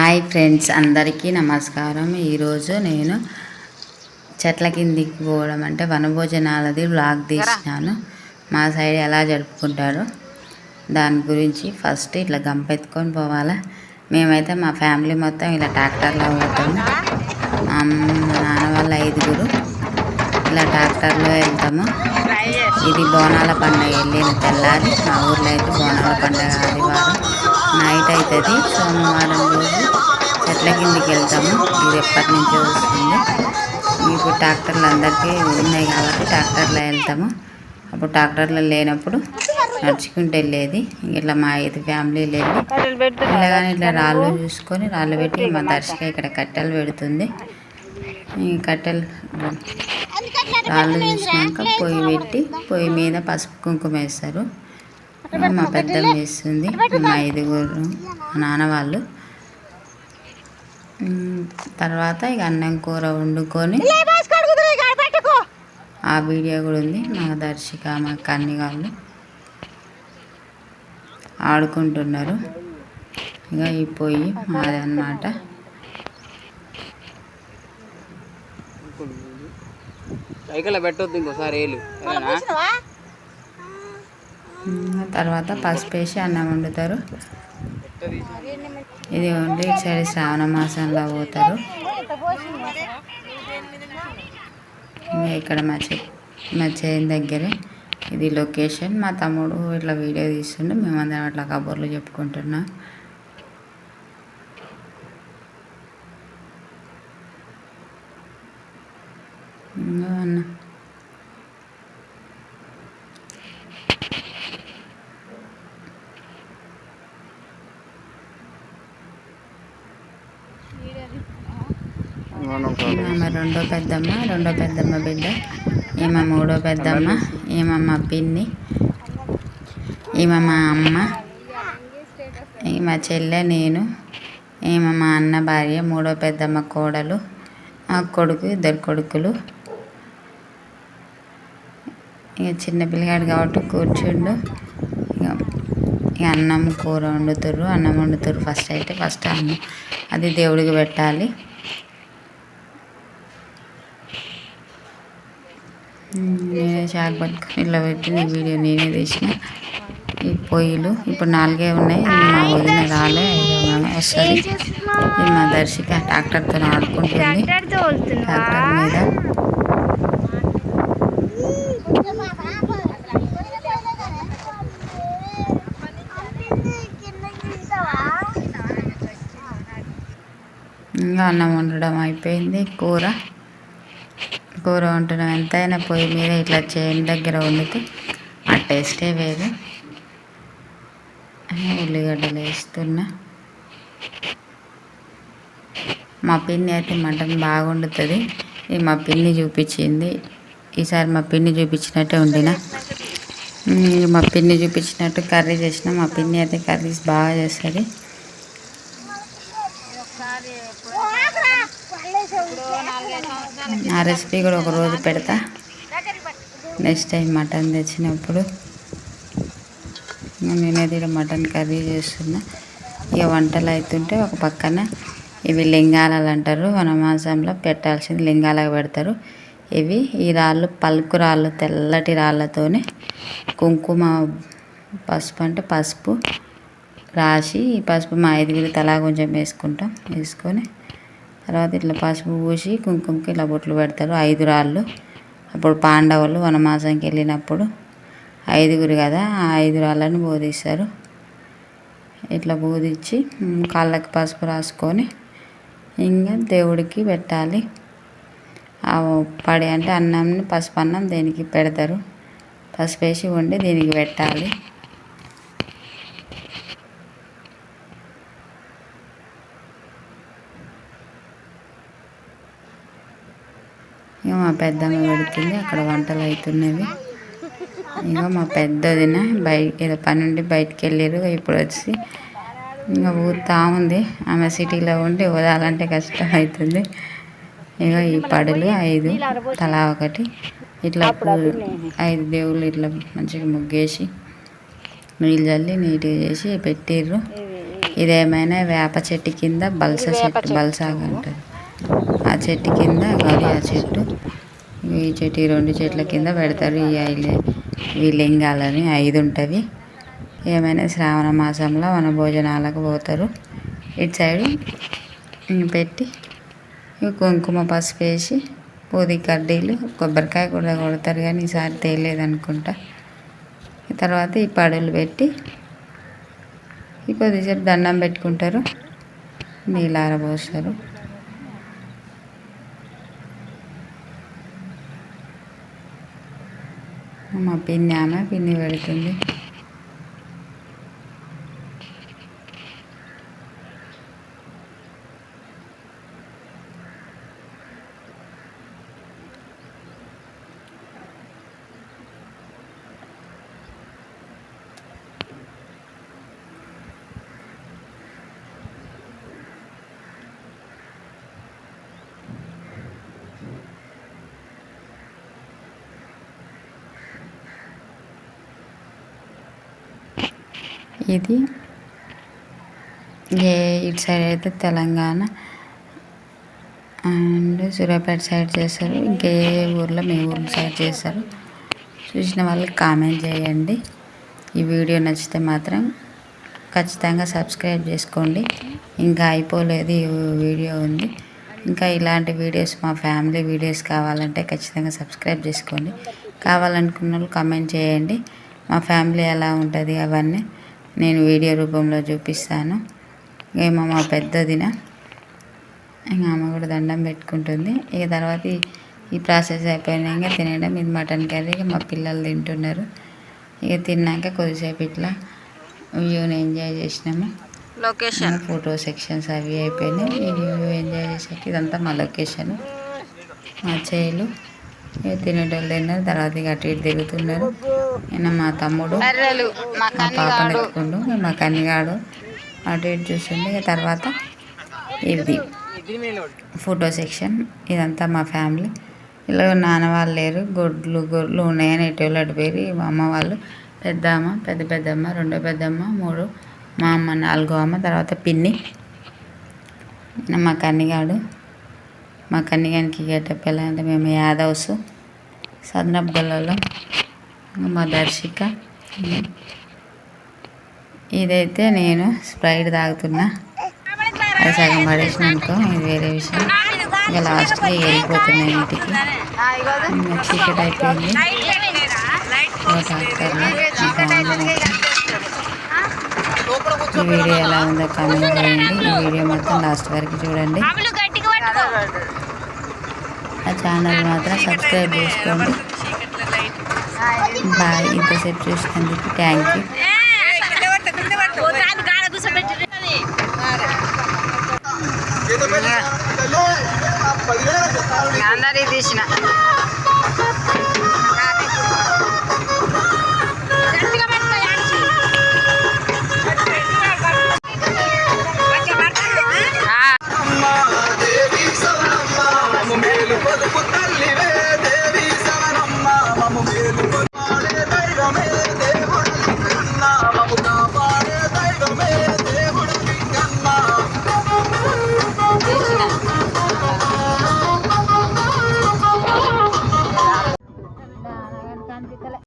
Hi friends, అందరికీ నమస్కారం. ఈరోజు నేను చెట్ల కిందికి పోవడం అంటే వనభోజనాలది వ్లాగ్ తీసినాను. మా సైడ్ ఎలా జరుపుకుంటారో దాని గురించి. ఫస్ట్ ఇట్లా గంపెత్తుకొని పోవాలా. మేమైతే మా ఫ్యామిలీ మొత్తం ఇలా ట్రాక్టర్లో పోతాము. మా నాన్న వాళ్ళ 5గురు ఇలా ట్రాక్టర్లో వెళ్తాము. ఇది బోనాల పండుగ వెళ్ళిన తెల్లారి. మా ఊర్లో అయితే బోనాల పండుగ ఆదివారం నైట్ అవుతుంది. సోమవారం రోజు చెట్ల కిందికి వెళ్తాము. ఇది ఎప్పటి నుంచో వస్తుంది. ఇప్పుడు ట్రాక్టర్లు అందరికీ ఉన్నాయి కాబట్టి ట్రాక్టర్లో వెళ్తాము. అప్పుడు ట్రాక్టర్లో లేనప్పుడు నడుచుకుంటూ వెళ్ళేది. ఇట్లా మా 5 ఫ్యామిలీలు వెళ్ళి వెళ్ళగానే ఇట్లా రాళ్ళు చూసుకొని రాళ్ళు పెట్టి మా దర్శక ఇక్కడ కట్టెలు పెడుతుంది. ఈ కట్టెలు రాళ్ళు చూసినాక పొయ్యి పెట్టి పొయ్యి మీద పసుపు కుంకుమ వేస్తారు. మా పెద్దమ్మ వేస్తుంది. మా 5గురు మా నాన్న వాళ్ళు. తర్వాత ఇక అన్నం కూర వండుకొని ఆ వీడియో కూడా ఉంది. మా దర్శిక మా కన్ని వాళ్ళు ఆడుకుంటున్నారు. ఇక ఈ పొయ్యి మాది అన్నమాట. తర్వాత పసుపు వేసి అన్నం వండుతారు. ఇది ఓన్లీ ఇటు సైడ్ శ్రావణ మాసంలో పోతారు. ఇక్కడ మా చేను దగ్గరే ఇది లొకేషన్. మా తమ్ముడు ఇట్లా వీడియో తీస్తుండే, మేమందరం అట్లా కబుర్లు చెప్పుకుంటున్నాం. అన్న ఈమె రెండో పెద్దమ్మ బిడ్డ. ఈమె మూడో పెద్దమ్మ. ఈమె మా పిన్ని. ఈమె మా అమ్మ. ఈమె చెల్లె, నేను. ఈమె మా అన్న భార్య, మూడో పెద్దమ్మ కోడలు. ఆ కొడుకు, 2 కొడుకులు. ఇక చిన్న పిల్లగాడు కాబట్టి కూర్చుండు. ఇక అన్నం కూర వండుతారు. అన్నం వండుతారు ఫస్ట్ అన్నం అది దేవుడికి పెట్టాలి. నేనే చాకు పట్టుకొని ఇలా పెట్టి వీడియో నేనే తీసిన. ఈ పొయ్యిలు ఇప్పుడు 4 ఉన్నాయి. మా వదిన రాలే, 5వ వస్తుంది. ఇది మా దర్శిక ట్రాక్టర్తో ఆడుకుంటుంది. ట్రాక్టర్ మీద ఇంకా అన్నం వండడం అయిపోయింది. కూర వండడం ఎంతైనా పొయ్యి మీద ఇట్లా చేను దగ్గర వండితే ఆ టేస్టే వేరు. ఉల్లిగడ్డలు వేస్తున్నా. మా పిన్ని అయితే మటన్ బాగా వండుతుంది. ఇది మా పిన్ని చూపించింది. ఈసారి మా పిన్ని చూపించినట్టే వండిన. మా పిన్ని చూపించినట్టు కర్రీ చేసిన. మా పిన్ని అయితే కర్రీస్ బాగా చేస్తుంది. ఆ రెసిపీ కూడా ఒకరోజు పెడతా. నెక్స్ట్ టైం మటన్ తెచ్చినప్పుడు. నేనైతే ఇక్కడ మటన్ కర్రీ చేస్తున్నా. ఇక వంటలు అవుతుంటే ఒక పక్కన ఇవి లింగాలు అంటారు. వనమాసంలో పెట్టాల్సింది లింగాలకు పెడతారు. ఇవి ఈ రాళ్ళు పలుకు రాళ్ళు, తెల్లటి రాళ్ళతోనే కుంకుమ పసుపు అంటే పసుపు రాసి, ఈ పసుపు మా 5గురు తలా కొంచెం వేసుకొని తర్వాత ఇట్లా పసుపు పూసి కుంకుమకి ఇలా బొట్లు పెడతారు. 5 రాళ్ళు. అప్పుడు పాండవులు వనమాసంకి వెళ్ళినప్పుడు 5గురు కదా, ఆ 5 రాళ్ళని బోధిస్తారు. ఇట్లా బోధించి కాళ్ళకి పసుపు రాసుకొని ఇంకా దేవుడికి పెట్టాలి. ఆ పడి అంటే అన్నంని పసుపు అన్నం దీనికి పెడతారు. పసుపు వేసి వండి దీనికి పెట్టాలి. ఇక మా పెద్దమ్మ పెడుతుంది. అక్కడ వంటలు అవుతున్నవి. ఇక మా పెద్దదిన ఏదో పని ఉండి బయటికి వెళ్ళారు. ఇప్పుడు వచ్చి ఇంకా ఊరుతా ఉంది. ఆమె సిటీలో ఉండి ఊదాలంటే కష్టం అవుతుంది. ఇక ఈ పడులు 5 తలా ఒకటి ఇట్లా 5 దేవుళ్ళు ఇట్లా మంచిగా ముగ్గేసి నీళ్ళు చల్లి నీట్గా చేసి పెట్టిర్రు. ఇదేమైనా వేప చెట్టు కింద బల్సాగ్ అంటారు. ఆ చెట్టు కింద అది ఆ చెట్టు ఈ చెట్టు 2 చెట్ల కింద పెడతారు. ఈ లింగాలని 5 ఉంటుంది. ఏమైనా శ్రావణ మాసంలో వనభోజనాలకు పోతారు. ఇటు సైడు పెట్టి కుంకుమ పసుపు వేసి పూది కడ్డీలు కొబ్బరికాయ కూడా కొడతారు, కానీ ఈసారి తేలేదనుకుంటా. తర్వాత ఈ పడులు పెట్టి కొద్దిసేపు దండం పెట్టుకుంటారు, నీళ్ళార పోస్తారు. మా పిన్ని పెడుతుంది. ఇది ఇటు సైడ్ అయితే తెలంగాణ అండ్ సూర్యాపేట సైడ్ చేస్తారు. ఇంకే ఊర్లో మీ ఊర్ల సైడ్ చేస్తారు. చూసిన వాళ్ళకి కామెంట్ చేయండి. ఈ వీడియో నచ్చితే మాత్రం ఖచ్చితంగా సబ్స్క్రైబ్ చేసుకోండి. ఇంకా అయిపోలేదు, ఈ వీడియో ఉంది. ఇంకా ఇలాంటి వీడియోస్ మా ఫ్యామిలీ వీడియోస్ కావాలంటే ఖచ్చితంగా సబ్స్క్రైబ్ చేసుకోండి. కావాలనుకున్న వాళ్ళు కామెంట్ చేయండి. మా ఫ్యామిలీ ఎలా ఉంటుంది అవన్నీ నేను వీడియో రూపంలో చూపిస్తాను. ఏమో మా పెద్దదిన ఇంకా ఆమె కూడా దండం పెట్టుకుంటుంది. ఇక తర్వాత ఈ ప్రాసెస్ అయిపోయినాక తినడం. ఇది మటన్ కర్రీ మా పిల్లలు తింటున్నారు. ఇక తిన్నాక కొద్దిసేపు ఇట్లా వ్యూని ఎంజాయ్ చేసినాము. లొకేషన్ ఫోటో సెక్షన్స్ అవి అయిపోయినాయి. ఈ వ్యూ ఎంజాయ్ చేసాక ఇదంతా మా లొకేషన్, మా చేలు. ఇక తినేటోళ్ళు తిన్నారు. తర్వాత ఇక అటు ఇటు తిరుగుతున్నారు. ఈయన మా తమ్ముడు మా పాపను ఎత్తుకుంటూ మా కన్నిగాడు అటు ఇటు చూస్తుండే. ఇక తర్వాత ఇది ఫోటో సెక్షన్. ఇదంతా మా ఫ్యామిలీ. ఇలా నాన్న వాళ్ళు లేరు, గొడ్లు ఉన్నాయని ఎటు అటు పోయి. మా అమ్మ వాళ్ళు పెద్దమ్మ, పెద్దమ్మ, రెండో పెద్దమ్మ, మూడు మా అమ్మ, నాలుగో అమ్మ, తర్వాత పిన్ని, మా కన్నిగాడు. మా కన్నిగానికి గెటప్ ఎలా అంటే మేము యాదవ్స్, సదనప్ గొల్లలో. మా దర్శిక. ఇదైతే నేను స్ప్రైట్ తాగుతున్నా. అది సగం పడేసిన అనుకో, ఇది వేరే విషయం. ఇంకా లాస్ట్కి వెళ్ళిపోతున్నాయి ఇంటికి. చీకటి అయిపోయింది. ఈ వీడియో ఎలా ఉందో కామెంట్ చేయండి. ఈ వీడియో మొత్తం లాస్ట్ వరకు చూడండి. ఆ ఛానల్ మాత్రం సబ్స్క్రైబ్ చేసుకోండి. బాయ్. ఇంతసేపు చూసినందుకు థ్యాంక్ యూ. అందరి తీసిన